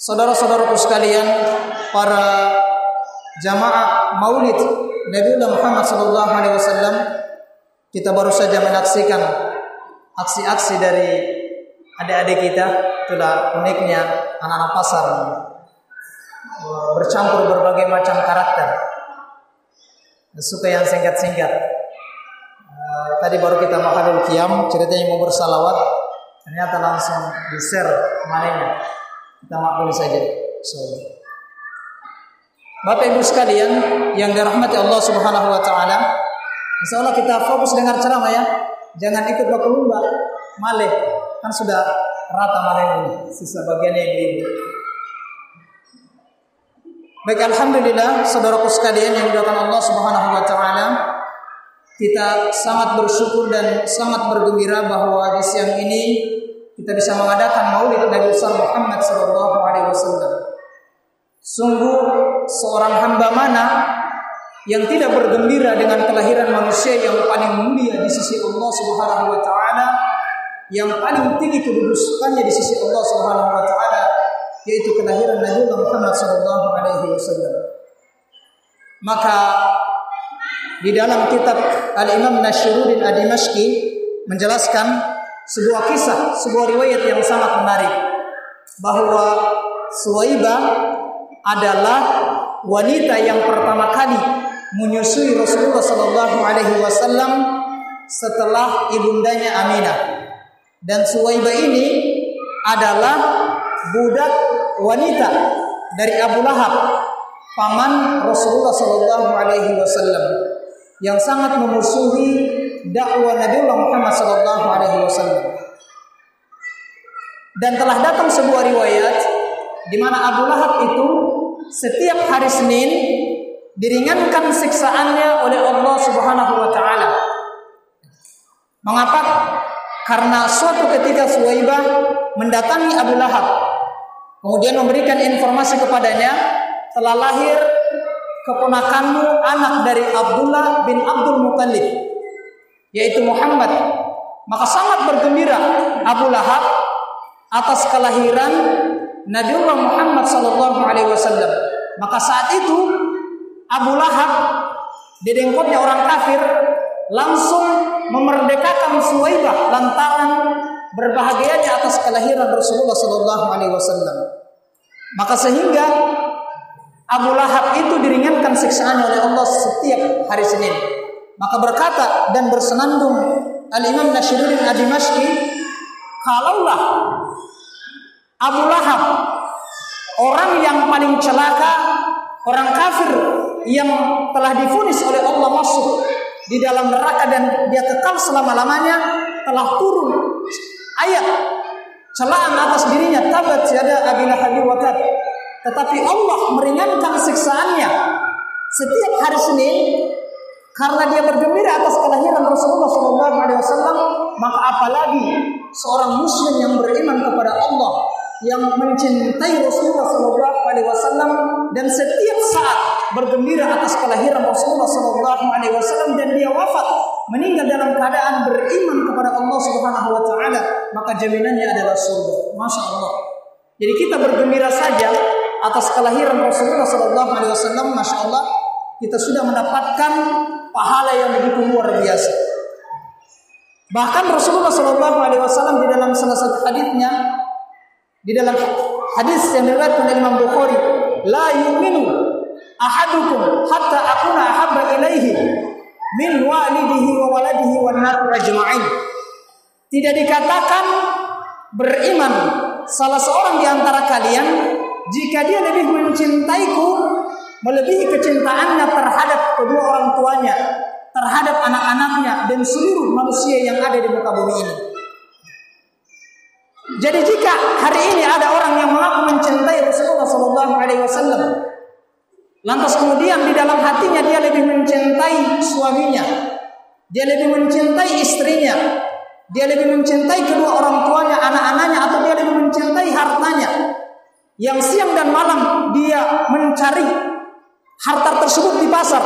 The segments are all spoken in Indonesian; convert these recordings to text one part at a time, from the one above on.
Saudara-saudaraku sekalian, para jamaah Maulid Nabiullah Muhammad SAW, kita baru saja menyaksikan aksi-aksi dari adik-adik kita. Itulah uniknya anak-anak pasar, bercampur berbagai macam karakter. Suka yang singkat-singkat. Tadi baru kita makan qiyam, ceritanya mau bersalawat, ternyata langsung di-share mananya. Kita maklumi saja. Bapak Ibu sekalian yang dirahmati Allah Subhanahu wa taala, insyaallah kita fokus dengar ceramah ya. Jangan ikut baku-lumba, malih. Kan sudah rata malih ini, sisa bagiannya yang ini. Baik, alhamdulillah saudaraku sekalian yang didoakan Allah Subhanahu wa taala, kita sangat bersyukur dan sangat bergembira bahwa di siang ini kita bisa mengadakan Maulid Nabi Muhammad SAW. Sungguh seorang hamba mana yang tidak bergembira dengan kelahiran manusia yang paling mulia di sisi Allah Subhanahu wa taala, yang paling tinggi kedudukannya di sisi Allah Subhanahu wa taala, yaitu kelahiran Nabi Muhammad SAW. Maka di dalam kitab Al-Imam Nashiruddin Ad-Dimashqi menjelaskan sebuah kisah, sebuah riwayat yang sangat menarik, bahwa Suwaibah adalah wanita yang pertama kali menyusui Rasulullah SAW setelah ibundanya Aminah. Dan Suwaibah ini adalah budak wanita dari Abu Lahab, paman Rasulullah SAW, yang sangat memusuhi dakwah Nabi Muhammad SAW. Dan telah datang sebuah riwayat di mana Abu Lahab itu setiap hari Senin diringankan siksaannya oleh Allah Subhanahu wa taala. Mengapa? Karena suatu ketika Suwaibah mendatangi Abu Lahab, kemudian memberikan informasi kepadanya, telah lahir keponakanmu, anak dari Abdullah bin Abdul Muttalib, yaitu Muhammad. Maka sangat bergembira Abu Lahab atas kelahiran Nabiullah Muhammad SAW. Maka saat itu Abu Lahab, dedengkotnya orang kafir, langsung memerdekakan Suwaibah lantaran berbahagianya atas kelahiran Rasulullah SAW. Maka sehingga Abu Lahab itu diringankan siksaannya oleh Allah setiap hari Senin. Maka berkata dan bersenandung Al-Imam Nashiruddin Ad-Dimashqi, kalaulah Abu Lahab orang yang paling celaka, orang kafir yang telah divonis oleh Allah masuk di dalam neraka dan dia kekal selama-lamanya, telah turun ayat celaan atas dirinya, tabat yada Abi Lahab wa tab. Tetapi Allah meringankan siksaannya setiap hari Senin karena dia bergembira atas kelahiran Rasulullah SAW. Maka apalagi seorang Muslim yang beriman kepada Allah, yang mencintai Rasulullah SAW dan setiap saat bergembira atas kelahiran Rasulullah SAW, dan dia wafat meninggal dalam keadaan beriman kepada Allah Subhanahu wa taala, maka jaminannya adalah surga. Masya Allah. Jadi kita bergembira saja atas kelahiran Rasulullah SAW, Masya Allah, kita sudah mendapatkan pahala yang begitu luar biasa. Bahkan Rasulullah SAW di dalam salah satu hadisnya, di dalam hadis yang diriwayatkan oleh Imam Bukhari, la yu'minu ahadukum hatta akuna ahabba ilaihi min walidihi wa waladihi wan nar ajma'in. Tidak dikatakan beriman salah seorang di antara kalian jika dia lebih mencintaiku melebihi kecintaannya terhadap kedua orang tuanya, terhadap anak-anaknya dan seluruh manusia yang ada di muka bumi ini. Jadi jika hari ini ada orang yang mengaku mencintai Rasulullah SAW, lantas kemudian di dalam hatinya dia lebih mencintai suaminya, dia lebih mencintai istrinya, dia lebih mencintai kedua orang tuanya, anak-anaknya, atau dia lebih mencintai hartanya, yang siang dan malam dia mencari harta tersebut di pasar,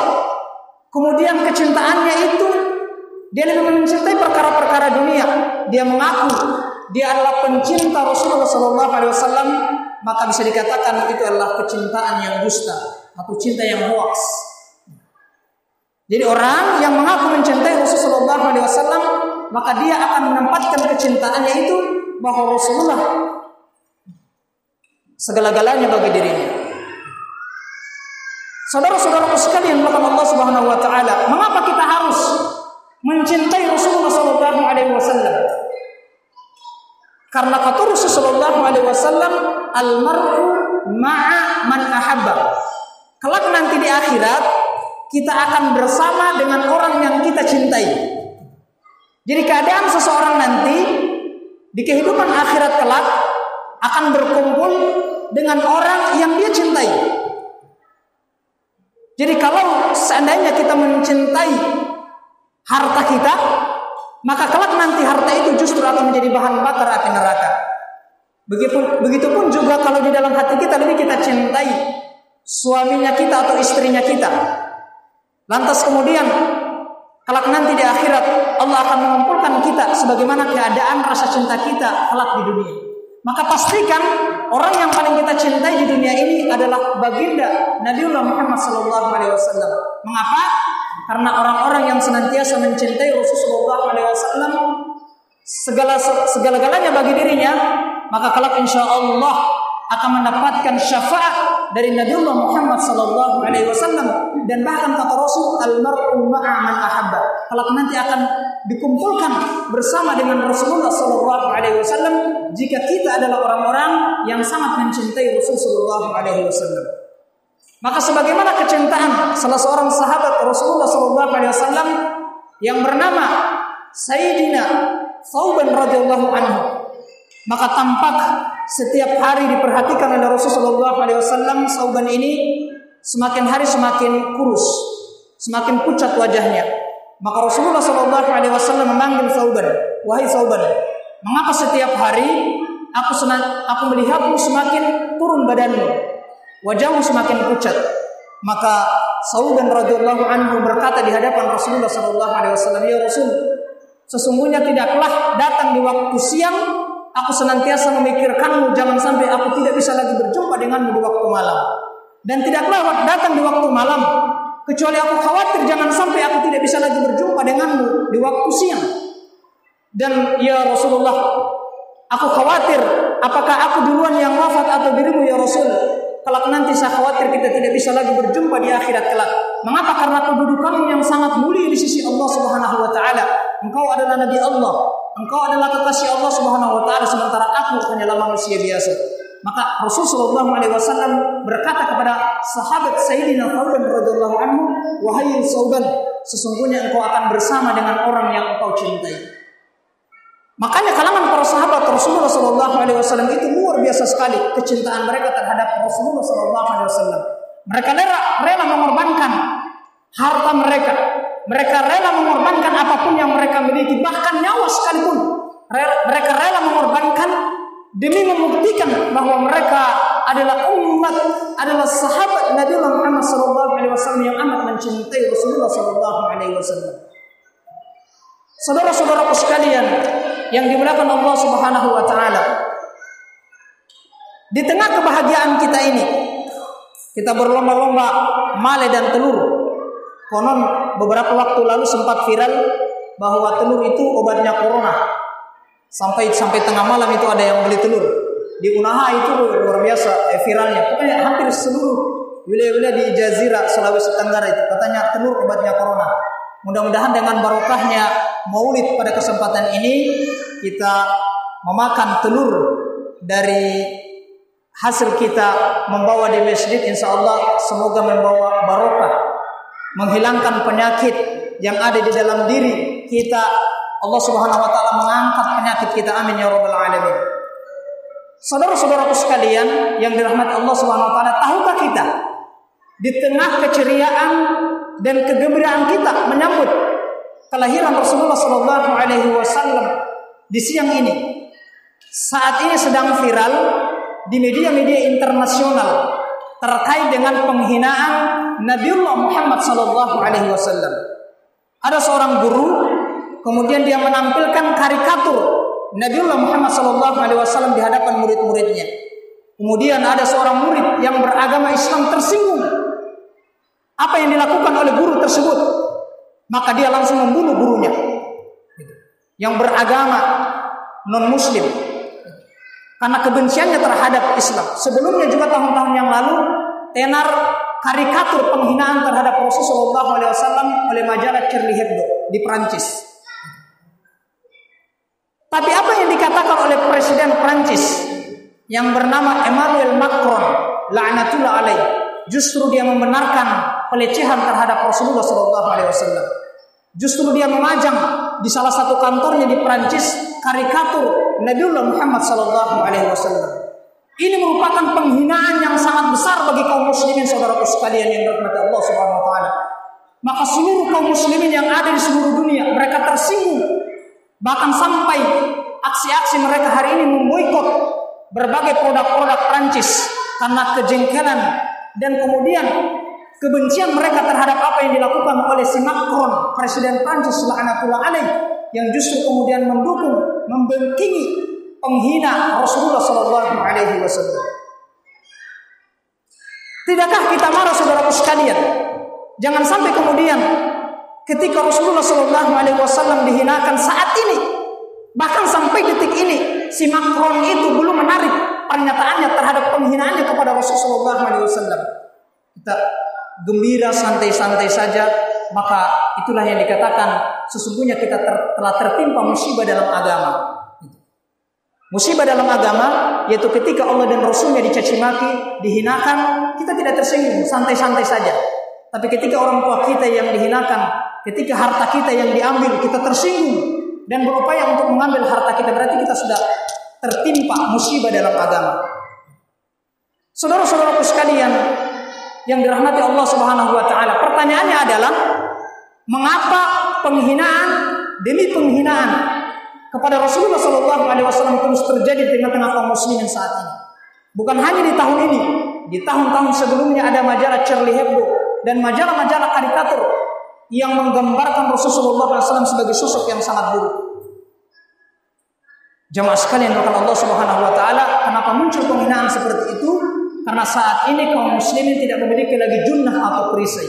kemudian kecintaannya itu dia lebih mencintai perkara-perkara dunia, dia mengaku dia adalah pencinta Rasulullah SAW, maka bisa dikatakan itu adalah kecintaan yang dusta atau cinta yang hoax. Jadi orang yang mengaku mencintai Rasulullah SAW, maka dia akan menempatkan kecintaannya itu bahwa Rasulullah segala-galanya bagi dirinya. Saudara-saudaraku sekalian, maka Allah Subhanahu wa taala, mengapa kita harus mencintai Rasulullah sallallahu alaihi wasallam? Karena kata Rasulullah sallallahu alaihi wasallam, al-mar'u ma'a man ahabba. Kelak nanti di akhirat kita akan bersama dengan orang yang kita cintai. Jadi keadaan seseorang nanti di kehidupan akhirat kelak akan berkumpul dengan orang yang dia cintai. Jadi kalau seandainya kita mencintai harta kita, maka kelak nanti harta itu justru akan menjadi bahan bakar api neraka. Begitupun juga kalau di dalam hati kita lebih kita cintai suaminya kita atau istrinya kita. Lantas kemudian kelak nanti di akhirat Allah akan mengumpulkan kita sebagaimana keadaan rasa cinta kita kelak di dunia. Maka pastikan orang yang paling kita cintai di dunia ini adalah baginda Nabiullah Muhammad SAW. Mengapa? Karena orang-orang yang senantiasa mencintai Rasulullah SAW segala-galanya bagi dirinya, maka kelak insya Allah akan mendapatkan syafaat dari Nabiullah Muhammad SAW. Dan bahkan kata Rasul, al-mar'u ma'a man ahabba. Kelak nanti akan dikumpulkan bersama dengan Rasulullah SAW jika kita adalah orang-orang yang sangat mencintai Rasulullah SAW. Maka sebagaimana kecintaan salah seorang sahabat Rasulullah SAW yang bernama Sayyidina Thauban radhiyallahu anhu, maka tampak setiap hari diperhatikan oleh Rasulullah SAW, Thauban ini semakin hari semakin kurus, semakin pucat wajahnya. Maka Rasulullah SAW memanggil Thauban, wahai Thauban, mengapa setiap hari aku melihatmu semakin turun badanmu, wajahmu semakin pucat? Maka Thauban radhiyallahu anhu berkata di hadapan Rasulullah SAW, ya Rasul, sesungguhnya tidaklah datang di waktu siang aku senantiasa memikirkanmu, jangan sampai aku tidak bisa lagi berjumpa denganmu di waktu malam. Dan tidaklah datang di waktu malam kecuali aku khawatir jangan sampai aku tidak bisa lagi berjumpa denganmu di waktu siang. Dan ya Rasulullah, aku khawatir apakah aku duluan yang wafat atau dirimu ya Rasul. Kelak nanti saya khawatir kita tidak bisa lagi berjumpa di akhirat kelak. Mengapa? Karena kedudukanmu yang sangat mulia di sisi Allah Subhanahu wa taala. Engkau adalah Nabi Allah, engkau adalah kekasih Allah Subhanahu wa taala, sementara aku hanyalah manusia biasa. Maka Rasulullah SAW berkata kepada sahabat Sayyidina Thauban radhiyallahu anhu, wahai Thauban, sesungguhnya engkau akan bersama dengan orang yang engkau cintai. Makanya kalangan para sahabat Rasulullah SAW itu luar biasa sekali kecintaan mereka terhadap Rasulullah SAW. Mereka rela mengorbankan harta mereka, mereka rela mengorbankan apapun yang mereka miliki, bahkan nyawa sekalipun. Mereka rela mengorbankan demi membuktikan bahwa mereka adalah umat, adalah sahabat Nabi Muhammad SAW yang amat mencintai Rasulullah SAW. Saudara-saudaraku sekalian yang dimuliakan Allah Subhanahu wa taala, di tengah kebahagiaan kita ini, kita berlomba-lomba male dan telur. Konon beberapa waktu lalu sempat viral bahwa telur itu obatnya corona. Sampai tengah malam itu ada yang beli telur. Di Unaha itu luar biasa viralnya. Pokoknya hampir seluruh wilayah-wilayah di Jazirah Sulawesi Tenggara itu katanya telur obatnya corona. Mudah-mudahan dengan barokahnya Maulid pada kesempatan ini kita memakan telur dari hasil kita membawa di masjid, insya Allah semoga membawa barokah, menghilangkan penyakit yang ada di dalam diri kita. Allah Subhanahu wa taala mengangkat penyakit kita, amin ya rabbal alamin. Saudara-saudaraku sekalian yang dirahmati Allah Subhanahu wa taala, tahukah kita di tengah keceriaan dan kegembiraan kita menyambut kelahiran Rasulullah sallallahu alaihi wasallam di siang ini, saat ini sedang viral di media-media internasional terkait dengan penghinaan Nabiullah Muhammad sallallahu alaihi wasallam. Ada seorang guru, kemudian dia menampilkan karikatur Nabiullah Muhammad SAW di hadapan murid-muridnya. Kemudian ada seorang murid yang beragama Islam tersinggung apa yang dilakukan oleh guru tersebut, maka dia langsung membunuh gurunya yang beragama non-muslim karena kebenciannya terhadap Islam. Sebelumnya juga tahun-tahun yang lalu tenar karikatur penghinaan terhadap Rasulullah SAW oleh majalah Charlie Hebdo di Prancis. Tapi apa yang dikatakan oleh Presiden Prancis yang bernama Emmanuel Macron, la'natullah alaih, justru dia membenarkan pelecehan terhadap Rasulullah SAW. Justru dia memajang di salah satu kantornya di Prancis karikatur Nabiullah Muhammad SAW. Ini merupakan penghinaan yang sangat besar bagi kaum muslimin, saudaraku sekalian yang dirahmati Allah Subhanahu wa taala. Maka seluruh kaum muslimin yang ada di seluruh dunia mereka tersinggung. Bahkan sampai aksi-aksi mereka hari ini memboikot berbagai produk-produk Prancis karena kejengkelan dan kemudian kebencian mereka terhadap apa yang dilakukan oleh si Macron, Presiden Prancis la'natullah alaih, yang justru kemudian mendukung, membangkingi penghina Rasulullah sallallahu alaihi wasallam. Tidakkah kita marah, saudaraku sekalian? Jangan sampai kemudian ketika Rasulullah sallallahu alaihi wasallam dihinakan saat ini, bahkan sampai detik ini, si Macron itu belum menarik pernyataannya terhadap penghinaannya kepada Rasulullah sallallahu alaihi wasallam. Kita gembira, santai-santai saja, maka itulah yang dikatakan sesungguhnya kita telah tertimpa musibah dalam agama. Musibah dalam agama yaitu ketika Allah dan Rasulnya dicaci maki, dihinakan, kita tidak tersinggung, santai-santai saja. Tapi ketika orang tua kita yang dihinakan, ketika harta kita yang diambil, kita tersinggung dan berupaya untuk mengambil harta kita, berarti kita sudah tertimpa musibah dalam agama. Saudara-saudaraku sekalian yang dirahmati Allah Subhanahu wa taala, pertanyaannya adalah mengapa penghinaan demi penghinaan kepada Rasulullah sallallahu alaihi wasallam terus terjadi di tengah-tengah kaum muslimin saat ini? Bukan hanya di tahun ini, di tahun-tahun sebelumnya ada majalah Charlie Hebdo dan majalah-majalah karikatur yang menggambarkan Rasulullah SAW sebagai sosok yang sangat buruk. Jamaah sekalian yang Allah Subhanahu wa taala, kenapa muncul penghinaan seperti itu? Karena saat ini kaum muslimin tidak memiliki lagi junnah atau perisai.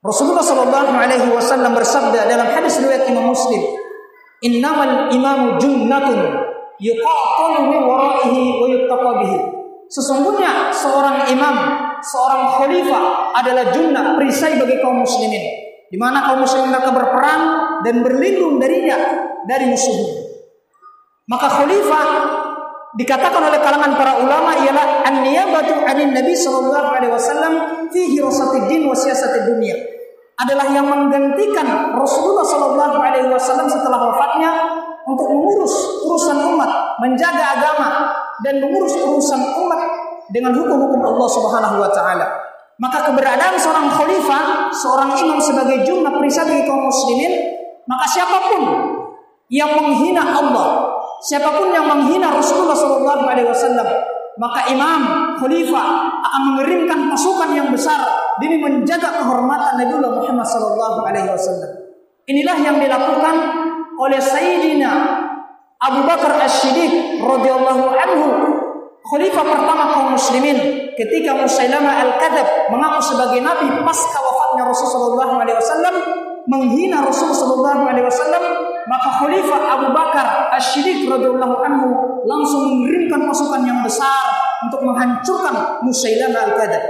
Rasulullah sallallahu alaihi wasallam bersabda dalam hadis riwayat Imam Muslim, "Innamal imamu junnatun yuqatalu min waraihi wa yuttaqa bihi." Sesungguhnya seorang imam, seorang khalifah adalah junnah, perisai bagi kaum muslimin, di mana kaum muslimin mereka berperang dan berlindung darinya, dari musuhnya. Maka khalifah dikatakan oleh kalangan para ulama ialah an-niyabatu 'anil Nabi sallallahu alaihi wasallam fi hirasatid din wa siyasatid dunya. Adalah yang menggantikan Rasulullah sallallahu alaihi wasallam setelah wafatnya untuk mengurus urusan umat, menjaga agama dan mengurus urusan umat dengan hukum-hukum Allah Subhanahu wa taala. Maka keberadaan seorang khalifah, seorang imam sebagai junnah perisai bagi kaum muslimin, maka siapapun yang menghina Allah, siapapun yang menghina Rasulullah sallallahu alaihi wasallam, maka imam, khalifah akan mengirimkan pasukan yang besar demi menjaga kehormatan Nabiullah Muhammad sallallahu alaihi wasallam. Inilah yang dilakukan oleh Sayyidina Abu Bakar As-Siddiq radhiyallahu anhu, khalifah pertama kaum muslimin, ketika Musailamah Al-Kadzab mengaku sebagai nabi pasca wafatnya Rasulullah sallallahu alaihi wasallam, menghina Rasulullah sallallahu alaihi wasallam, maka khalifah Abu Bakar As-Siddiq radhiyallahu anhu langsung mengirimkan pasukan yang besar untuk menghancurkan Musailamah Al-Kadzab.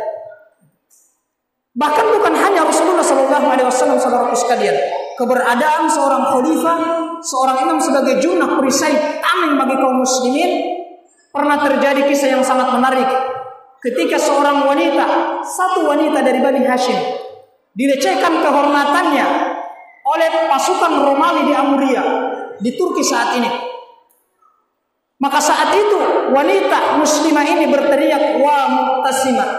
Bahkan bukan hanya Rasulullah sallallahu alaihi wasallam, saudaraku sekalian, keberadaan seorang khalifah, seorang imam sebagai junnah perisai tameng bagi kaum muslimin. Pernah terjadi kisah yang sangat menarik ketika seorang wanita, satu wanita dari Bani Hashim, dilecehkan kehormatannya oleh pasukan Romawi di Amuria, di Turki saat ini. Maka saat itu wanita muslimah ini berteriak, "Wa Mu'tasimah,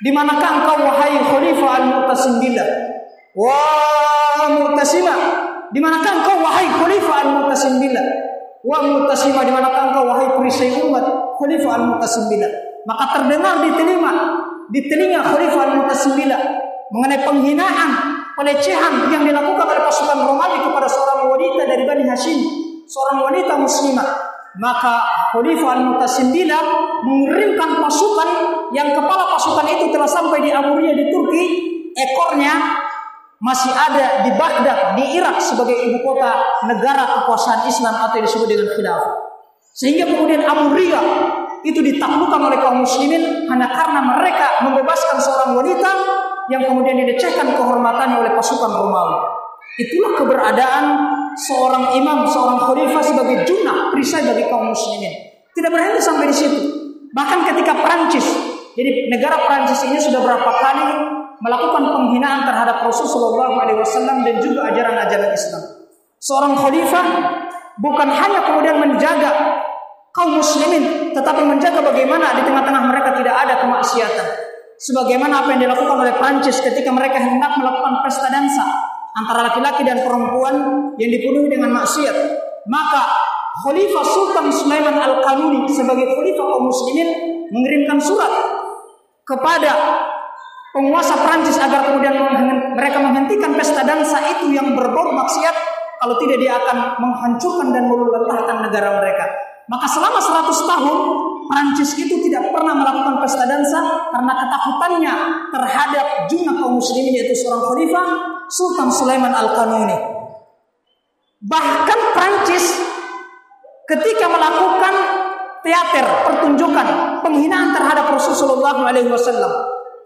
di manakah engkau wahai Khalifah Al-Mu'tasim billah? Wa Mu'tasimah, di manakah engkau wahai Khalifah Al-Mu'tasim billah? Wa Mu'tasimah, di manakah engkau wahai perisai umat Khalifah Al-Mu'tasim billah?" Maka terdengar di telinga Khalifah Al-Mu'tasim billah mengenai penghinaan, pelecehan yang dilakukan oleh pasukan Romawi kepada seorang wanita dari Bani Hashim, seorang wanita muslimah. maka Khalifah Al-Mutasimbilah mengirimkan pasukan yang kepala pasukan itu telah sampai di Amuria di Turki, ekornya masih ada di Baghdad di Irak sebagai ibu kota negara kekuasaan Islam atau yang disebut dengan khilafah. Sehingga kemudian Amuria itu ditaklukkan oleh kaum muslimin hanya karena mereka membebaskan seorang wanita yang kemudian dilecehkan kehormatannya oleh pasukan Romawi. Itulah keberadaan seorang imam, seorang khalifah sebagai junah perisai bagi kaum muslimin. Tidak berhenti sampai di situ. Bahkan ketika Perancis, jadi negara Perancis ini sudah berapa kali melakukan penghinaan terhadap Rasulullah SAW dan juga ajaran-ajaran Islam. Seorang khalifah bukan hanya kemudian menjaga kaum muslimin, tetapi menjaga bagaimana di tengah-tengah mereka tidak ada kemaksiatan. Sebagaimana apa yang dilakukan oleh Perancis ketika mereka hendak melakukan pesta dansa antara laki-laki dan perempuan yang dipenuhi dengan maksiat, maka Khalifah Sultan Sulaiman Al-Qanuni sebagai khalifah kaum muslimin mengirimkan surat kepada penguasa Perancis agar kemudian mereka menghentikan pesta dansa itu yang berbau maksiat, kalau tidak dia akan menghancurkan dan meluluhlantahkan negara mereka. Maka selama 100 tahun Perancis itu tidak pernah melakukan pesta dansa karena ketakutannya terhadap junah kaum muslimin, yaitu seorang khalifah Sultan Sulaiman Al-Qanuni. Bahkan Perancis ketika melakukan teater, pertunjukan penghinaan terhadap Rasulullah SAW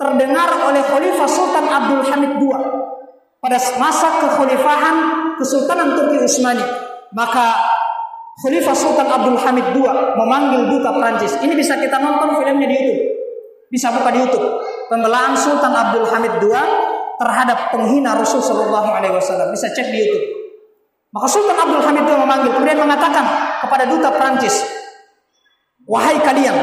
terdengar oleh Khalifah Sultan Abdul Hamid II pada masa kekhalifahan Kesultanan Turki Utsmani. Maka Khalifah Sultan Abdul Hamid II memanggil duta Perancis. Ini bisa kita nonton filmnya di YouTube. Bisa buka di YouTube. Pembelaan Sultan Abdul Hamid II terhadap penghina Rasul sallallahu alaihi wasallam. Bisa cek di YouTube. Maka Sultan Abdul Hamid II memanggil, kemudian mengatakan kepada duta Perancis, "Wahai kalian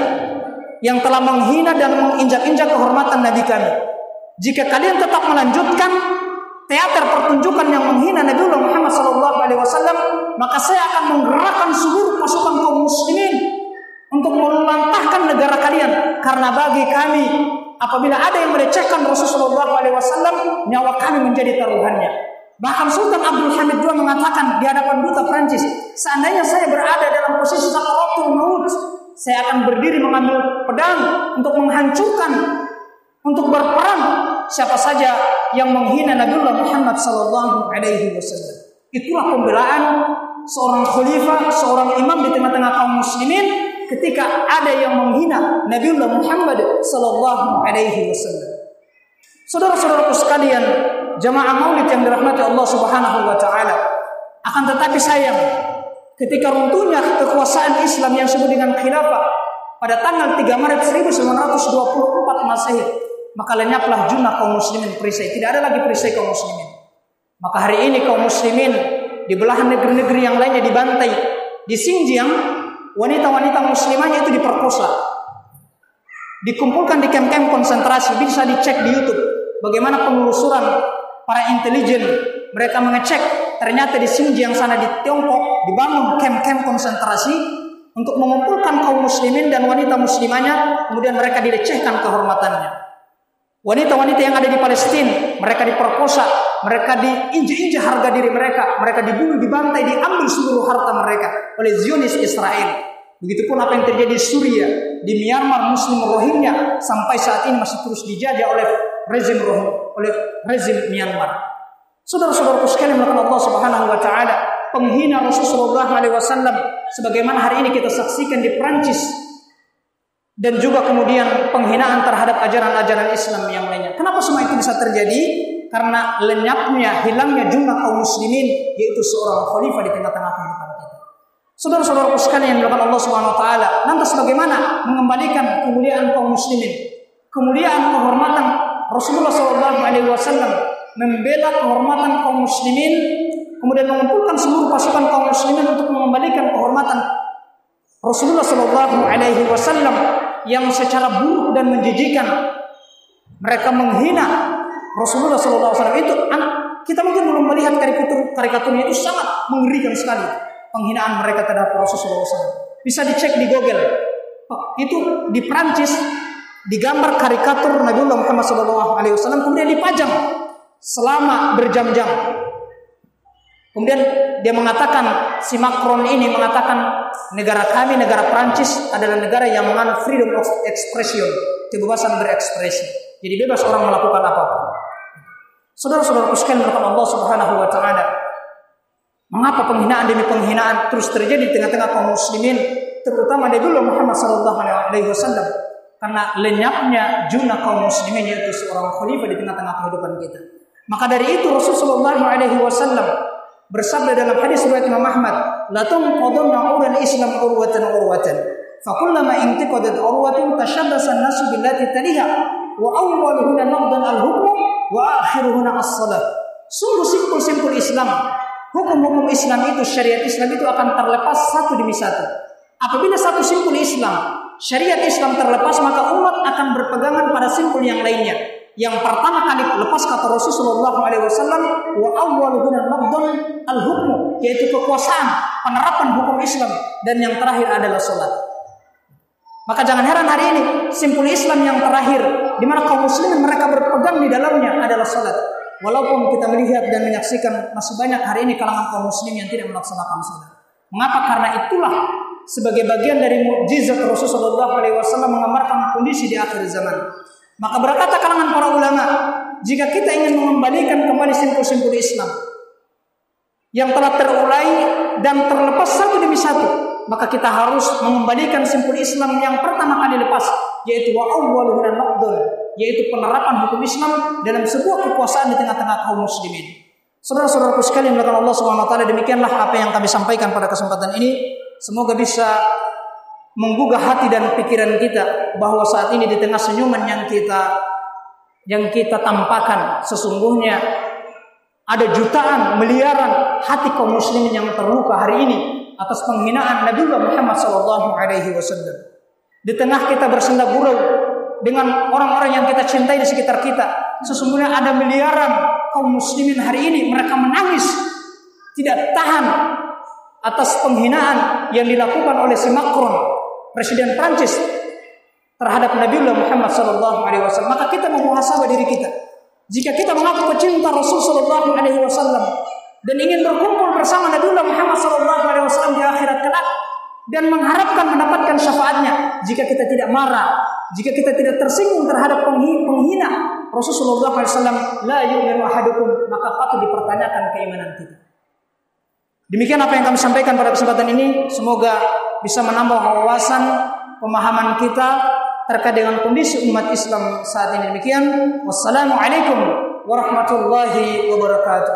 yang telah menghina dan menginjak-injak kehormatan Nabi kami, jika kalian tetap melanjutkan teater pertunjukan yang menghina Nabi Muhammad SAW, maka saya akan menggerakkan seluruh pasukan kaum muslimin untuk melantahkan negara kalian. Karena bagi kami, apabila ada yang melecehkan Rasulullah SAW, nyawa kami menjadi taruhannya." Bahkan Sultan Abdul Hamid II mengatakan di hadapan duta Prancis, "Seandainya saya berada dalam posisi sakaratul maut, saya akan berdiri mengambil pedang untuk menghancurkan, untuk berperang siapa saja yang menghina Nabiullah Muhammad sallallahu alaihi wasallam." Itulah pembelaan seorang khalifah, seorang imam di tengah-tengah kaum muslimin ketika ada yang menghina Nabiullah Muhammad sallallahu alaihi wasallam. Saudara-saudaraku sekalian, jamaah Maulid yang dirahmati Allah Subhanahu wa taala, akan tetapi sayang ketika runtuhnya kekuasaan Islam yang disebut dengan khilafah pada tanggal 3 Maret 1924 Masehi, maka lenyaplah junah kaum muslimin perisai. Tidak ada lagi perisai kaum muslimin. Maka hari ini kaum muslimin di belahan negeri-negeri yang lainnya dibantai. Di Xinjiang, wanita-wanita muslimahnya itu diperkosa, dikumpulkan di kem-kem konsentrasi. Bisa dicek di YouTube bagaimana penelusuran para intelijen. Mereka mengecek ternyata di Xinjiang sana di Tiongkok dibangun kem-kem konsentrasi untuk mengumpulkan kaum muslimin dan wanita muslimahnya, kemudian mereka dilecehkan kehormatannya. Wanita-wanita yang ada di Palestina, mereka diperkosa, mereka diinjak-injak harga diri mereka, mereka dibunuh, dibantai, diambil seluruh harta mereka oleh Zionis Israel. Begitupun apa yang terjadi di Suriah, di Myanmar, Muslim Rohingya sampai saat ini masih terus dijajah oleh rezim Myanmar. Saudara-saudaraku sekalian melakukan Allah Subhanahu wa taala, penghina Rasulullah SAW sebagaimana hari ini kita saksikan di Prancis, dan juga kemudian penghinaan terhadap ajaran-ajaran Islam yang lainnya. Kenapa semua itu bisa terjadi? Karena lenyapnya, hilangnya junah kaum muslimin, yaitu seorang khalifah di tengah-tengah kehidupan kita. Saudara-saudaraku sekalian yang dilakukan Allah Subhanahu wa taala, lantas bagaimana mengembalikan kemuliaan kaum muslimin? Kemuliaan kehormatan Rasulullah SAW membela kehormatan kaum muslimin, kemudian mengumpulkan seluruh pasukan kaum muslimin untuk mengembalikan kehormatan Rasulullah SAW yang secara buruk dan menjijikan mereka menghina Rasulullah SAW. Itu kita mungkin belum melihat karikaturnya, itu sangat mengerikan sekali penghinaan mereka terhadap Rasulullah SAW. Bisa dicek di Google. Itu di Prancis digambar karikatur Nabiullah Muhammad SAW, kemudian dipajang selama berjam-jam. Kemudian dia mengatakan, si Macron ini mengatakan negara kami, negara Prancis adalah negara yang menganut freedom of expression, kebebasan berekspresi. Jadi bebas orang melakukan apapun. Saudara-saudara sekalian berkat Allah Subhanahu wa taala, mengapa penghinaan demi penghinaan terus terjadi di tengah-tengah kaum muslimin, terutama Nabiullah Muhammad sallallahu alaihi wasallam? Karena lenyapnya juna kaum muslimin, yaitu seorang khalifah di tengah-tengah kehidupan kita. Maka dari itu Rasulullah sallallahu alaihi wasallam bersabda dalam hadis riwayat Imam Ahmad, "La tunqadunna uran Islam urwatan urwatan, fa kullama intiqadat urwatun tashabbasa an-nasu billati taliha, wa awwaluhuna naqdan al-hukm wa akhiruhuna as-salat." Sungguh simpul Islam. Hukum-hukum Islam itu, syariat Islam itu akan terlepas satu demi satu. Apabila satu simpul Islam, syariat Islam terlepas, maka umat akan berpegangan pada simpul yang lainnya. Yang pertama kali lepas kata Rasulullah SAW, wa awwaluhuna naqdan al-hukm, yaitu kekuasaan, penerapan hukum Islam, dan yang terakhir adalah salat. Maka jangan heran hari ini simpul Islam yang terakhir di mana kaum muslimin mereka berpegang di dalamnya adalah salat. Walaupun kita melihat dan menyaksikan masih banyak hari ini kalangan kaum muslim yang tidak melaksanakan salat. Mengapa? Karena itulah sebagai bagian dari mukjizat Rasulullah SAW menggambarkan kondisi di akhir zaman. Maka berkata kalangan para ulama, jika kita ingin mengembalikan kembali simpul-simpul Islam yang telah terulai dan terlepas satu demi satu, maka kita harus mengembalikan simpul Islam yang pertama kali lepas, yaitu wa awwaluhuna naqdun, yaitu penerapan hukum Islam dalam sebuah kekuasaan di tengah-tengah kaum muslimin. Saudara-saudaraku sekalian melakukan Allah Subhanahu wa taala, demikianlah apa yang kami sampaikan pada kesempatan ini. Semoga bisa menggugah hati dan pikiran kita bahwa saat ini di tengah senyuman yang kita tampakkan, sesungguhnya ada jutaan, miliaran hati kaum muslimin yang terluka hari ini atas penghinaan Nabiullah Muhammad SAW. Di tengah kita bersenda gurau dengan orang-orang yang kita cintai di sekitar kita, sesungguhnya ada miliaran kaum muslimin hari ini mereka menangis, tidak tahan atas penghinaan yang dilakukan oleh si Macron, Presiden Prancis, terhadap Nabiullah Muhammad SAW. Maka kita memuhasabah diri kita. Jika kita mengaku pecinta Rasul SAW dan ingin berkumpul bersama Nabiullah Muhammad SAW di akhirat kelak dan mengharapkan mendapatkan syafaatnya, jika kita tidak marah, jika kita tidak tersinggung terhadap penghina Rasulullah SAW, la yu'minu ahadukum, maka patut dipertanyakan keimanan kita. Demikian apa yang kami sampaikan pada kesempatan ini. Semoga bisa menambah wawasan pemahaman kita terkait dengan kondisi umat Islam saat ini. Demikian. Wassalamualaikum warahmatullahi wabarakatuh.